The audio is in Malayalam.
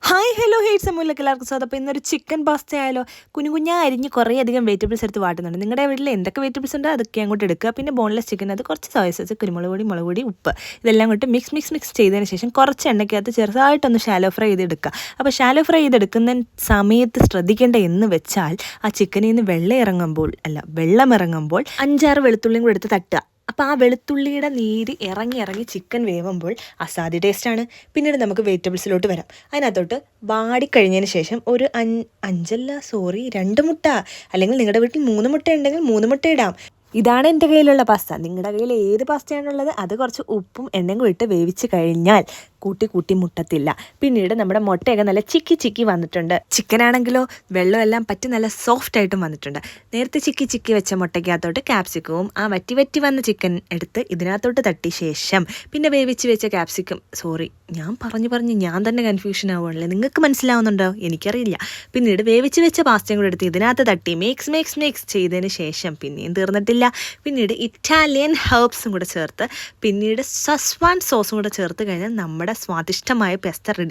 ഹായ് ഹലോ ഹേറ്റ്സ് അമ്മൂലൊക്കെ എല്ലാവർക്കും സ്വാഗതം. അപ്പോൾ ഇന്നൊരു ചിക്കൻ പാസ്ത ആയാലോ. കുഞ്ഞു അരിഞ്ഞ് കുറേയധികം വെജിറ്റബിൾസ് എടുത്ത് വാട്ടുന്നുണ്ട്. നിങ്ങളുടെ വീട്ടിൽ എന്തൊക്കെ വെജിറ്റബിൾസ് ഉണ്ടോ അതൊക്കെ അങ്ങോട്ട് എടുക്കുക. പിന്നെ ബോൺലെസ് ചിക്കൻ, അത് കുറച്ച് സോയ സോസ്, കുരുമുളക് പൊടി, മുളക് പൊടി, ഉപ്പ് ഇതെല്ലാം കൊണ്ട് മിക്സ് ചെയ്തതിന് ശേഷം കുറച്ച് എണ്ണയ്ക്കകത്ത് ചെറുതായിട്ടൊന്ന് ഷാലോ ഫ്രൈ ചെയ്തെടുക്കുക. അപ്പോൾ ഷാലോ ഫ്രൈ ചെയ്തെടുക്കുന്ന സമയത്ത് ശ്രദ്ധിക്കേണ്ട എന്ന് വെച്ചാൽ ആ ചിക്കനിൽ നിന്ന് വെള്ളം ഇറങ്ങുമ്പോൾ 5-6 വെളുത്തുള്ളിയും കൂടെ എടുത്ത് തട്ടുക. അപ്പോൾ ആ വെളുത്തുള്ളിയുടെ നീര് ഇറങ്ങി ചിക്കൻ വേവുമ്പോൾ അസാധ്യ ടേസ്റ്റാണ്. പിന്നീട് നമുക്ക് വെജിറ്റബിൾസിലോട്ട് വരാം. അതിനകത്തോട്ട് വാടിക്കഴിഞ്ഞതിന് ശേഷം ഒരു 2 മുട്ട, അല്ലെങ്കിൽ നിങ്ങളുടെ വീട്ടിൽ 3 മുട്ട ഉണ്ടെങ്കിൽ 3 മുട്ട ഇടാം. ഇതാണ് എൻ്റെ കയ്യിലുള്ള പാസ്ത. നിങ്ങളുടെ കയ്യിൽ ഏത് പാസ്തയാണുള്ളത് അത് കുറച്ച് ഉപ്പും എണ്ണയും കൂടി ഇട്ട് വേവിച്ച് കഴിഞ്ഞാൽ കൂട്ടി മുട്ടത്തില്ല. പിന്നീട് നമ്മുടെ മുട്ടയൊക്കെ നല്ല ചിക്കി വന്നിട്ടുണ്ട്. ചിക്കനാണെങ്കിലോ വെള്ളമെല്ലാം പറ്റി നല്ല സോഫ്റ്റ് ആയിട്ടും വന്നിട്ടുണ്ട്. നേരത്തെ ചിക്കി വെച്ച മുട്ടയ്ക്കകത്തോട്ട് ക്യാപ്സിക്കവും ആ വറ്റി വന്ന ചിക്കൻ എടുത്ത് ഇതിനകത്തോട്ട് തട്ടിയ ശേഷം പിന്നെ വേവിച്ച് വെച്ച ക്യാപ്സിക്കം, ഞാൻ പറഞ്ഞ് ഞാൻ തന്നെ കൺഫ്യൂഷൻ ആവുകയാണല്ലേ. നിങ്ങൾക്ക് മനസ്സിലാവുന്നുണ്ടോ? എനിക്കറിയില്ല. പിന്നീട് വേവിച്ച് വെച്ച പാസ്തയും കൂടെ എടുത്ത് ഇതിനകത്ത് തട്ടി മിക്സ് ചെയ്തതിന് ശേഷം പിന്നെയും തീർന്നിട്ടില്ല. പിന്നീട് ഇറ്റാലിയൻ ഹെർബ്സും കൂടെ ചേർത്ത് പിന്നീട് സസ്വാൻ സോസും കൂടെ ചേർത്ത് കഴിഞ്ഞാൽ നമ്മുടെ സ്വാദിഷ്ടമായ പാസ്ത റെഡി.